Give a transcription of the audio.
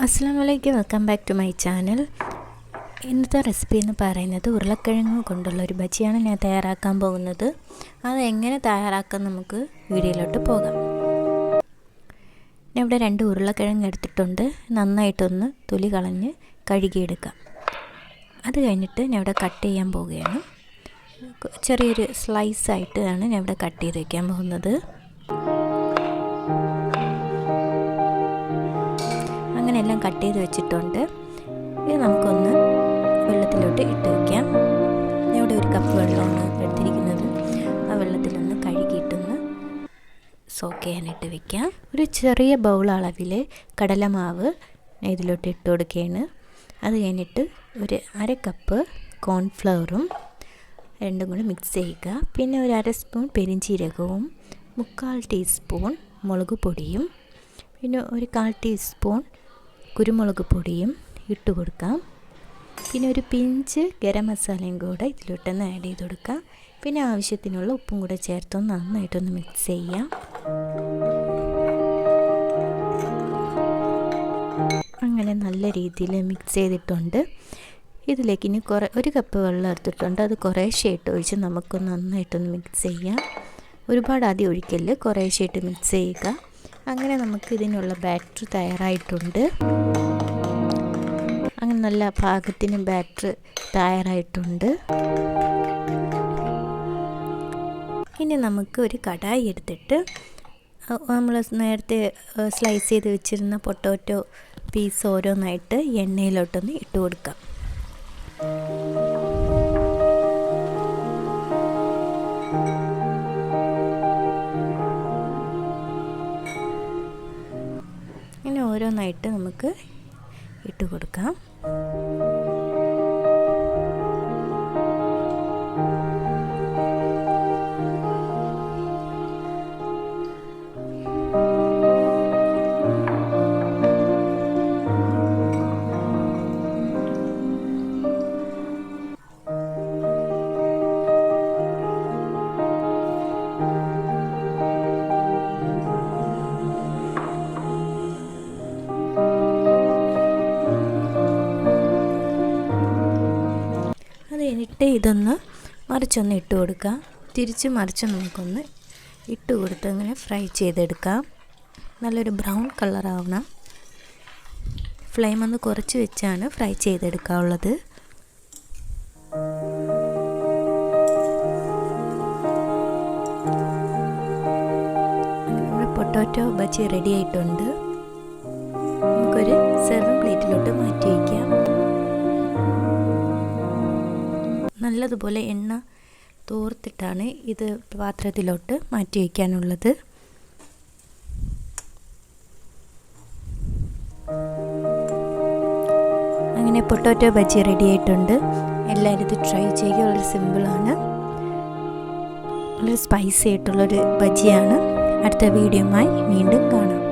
അസ്സലാമലൈക്കും, welcome back to my channel. ഇന്നത്തെ recipe എന്ന് പറയുന്നത് ഉരുളക്കിഴങ്ങ് കൊണ്ടുള്ള ഒരു ബജിയാണ് ഞാൻ തയ്യാറാക്കാൻ പോകുന്നത്. അത് എങ്ങനെ തയ്യാറാക്കാൻ നമുക്ക് വീഡിയോയിലോട്ട് പോകാം. ഞാൻ ഇവിടെ 2 ഉരുളക്കിഴങ്ങ് എടുത്തിട്ടുണ്ട്. നന്നായിട്ടൊന്ന് തൊലി കളഞ്ഞ് കഴുകിയെടുക്കാം. അത് കഴിഞ്ഞിട്ട് ഞാൻ ഇവിടെ കട്ട് ചെയ്യാൻ പോവുകയാണ്. ചെറിയൊരു സ്ലൈസായിട്ടാണ് ഞാൻ ഇവിടെ കട്ട് ചെയ്ത് വയ്ക്കാൻ പോകുന്നത്. അങ്ങനെ എല്ലാം കട്ട് ചെയ്ത് വെച്ചിട്ടുണ്ട്. ഇത് നമുക്കൊന്ന് വെള്ളത്തിലോട്ട് ഇട്ട് വയ്ക്കാം. ഇവിടെ 1 കപ്പ് വെള്ളമാണ് എടുത്തിരിക്കുന്നത്. ആ വെള്ളത്തിലൊന്ന് കഴുകിയിട്ടൊന്ന് സോക്ക് ചെയ്യാനായിട്ട് വയ്ക്കാം. ഒരു ചെറിയ ബൗൾ അളവിൽ കടലമാവ് ഇതിലോട്ട് ഇട്ട് കൊടുക്കുകയാണ്. അത് കഴിഞ്ഞിട്ട് ഒരു 1/2 കപ്പ് കോൺഫ്ലവറും രണ്ടും കൂടി മിക്സ് ചെയ്യുക. പിന്നെ ഒരു 1/2 സ്പൂൺ പെരിഞ്ചീരകവും 3/4 ടീസ്പൂൺ മുളക് പൊടിയും പിന്നെ ഒരു 1/4 ടീസ്പൂൺ കുരുമുളക് പൊടിയും ഇട്ട് കൊടുക്കാം. പിന്നെ ഒരു പിഞ്ച് ഗരം മസാലയും കൂടെ ഇതിലോട്ടൊന്ന് ആഡ് ചെയ്ത് കൊടുക്കാം. പിന്നെ ആവശ്യത്തിനുള്ള ഉപ്പും കൂടെ ചേർത്തൊന്ന് നന്നായിട്ടൊന്ന് മിക്സ് ചെയ്യാം. അങ്ങനെ നല്ല രീതിയിൽ മിക്സ് ചെയ്തിട്ടുണ്ട്. ഇതിലേക്ക് ഇനി 1 കപ്പ് വെള്ളം എടുത്തിട്ടുണ്ട്. അത് കുറേശ്ശെയായിട്ട് ഒഴിച്ച് നമുക്ക് നന്നായിട്ടൊന്ന് മിക്സ് ചെയ്യാം. ഒരുപാട് ആദ്യം ഒഴിക്കല്, കുറേശ്ശെയായിട്ട് മിക്സ് ചെയ്യുക. അങ്ങനെ നമുക്ക് ഇതിനുള്ള ബാറ്റർ തയ്യാറായിട്ടുണ്ട്. അങ്ങനെ നല്ല പാകത്തിന് ബാറ്റർ തയ്യാറായിട്ടുണ്ട്. ഇനി നമുക്ക് ഒരു കടായി എടുത്തിട്ട് നമ്മൾ നേരത്തെ സ്ലൈസ് ചെയ്ത് വെച്ചിരുന്ന പൊട്ടാറ്റോ പീസ് ഓരോന്നായിട്ട് എണ്ണയിലോട്ടൊന്ന് ഇട്ട് കൊടുക്കാം. ഇങ്ങനെ ഓരോന്നായിട്ട് നമുക്ക് ഇട്ട് കൊടുക്കാം. എന്നിട്ട് ഇതൊന്ന് മറിച്ചൊന്ന് ഇട്ട് കൊടുക്കാം. തിരിച്ച് മറിച്ച് നമുക്കൊന്ന് ഇട്ട് കൊടുത്ത് അങ്ങനെ ഫ്രൈ ചെയ്തെടുക്കാം. നല്ലൊരു ബ്രൗൺ കളറാവണം. ഫ്ലെയിം ഒന്ന് കുറച്ച് വെച്ചാണ് ഫ്രൈ ചെയ്തെടുക്കാനുള്ളത്. നമ്മുടെ പൊട്ടാറ്റോ ബജി റെഡി ആയിട്ടുണ്ട്. നമുക്കൊരു സെർവിങ് പ്ലേറ്റിലോട്ട് മാറ്റി വയ്ക്കാം. നല്ലതുപോലെ എണ്ണ തോർത്തിട്ടാണ് ഇത് പാത്രത്തിലോട്ട് മാറ്റി വയ്ക്കാനുള്ളത്. അങ്ങനെ പൊട്ടാറ്റോ ബജി റെഡി ആയിട്ടുണ്ട്. എല്ലാവരും ഇത് ട്രൈ ചെയ്യുക. വളരെ സിമ്പിളാണ്, വളരെ സ്പൈസി ആയിട്ടുള്ളൊരു ബജിയാണ്. അടുത്ത വീഡിയോയുമായി വീണ്ടും കാണാം.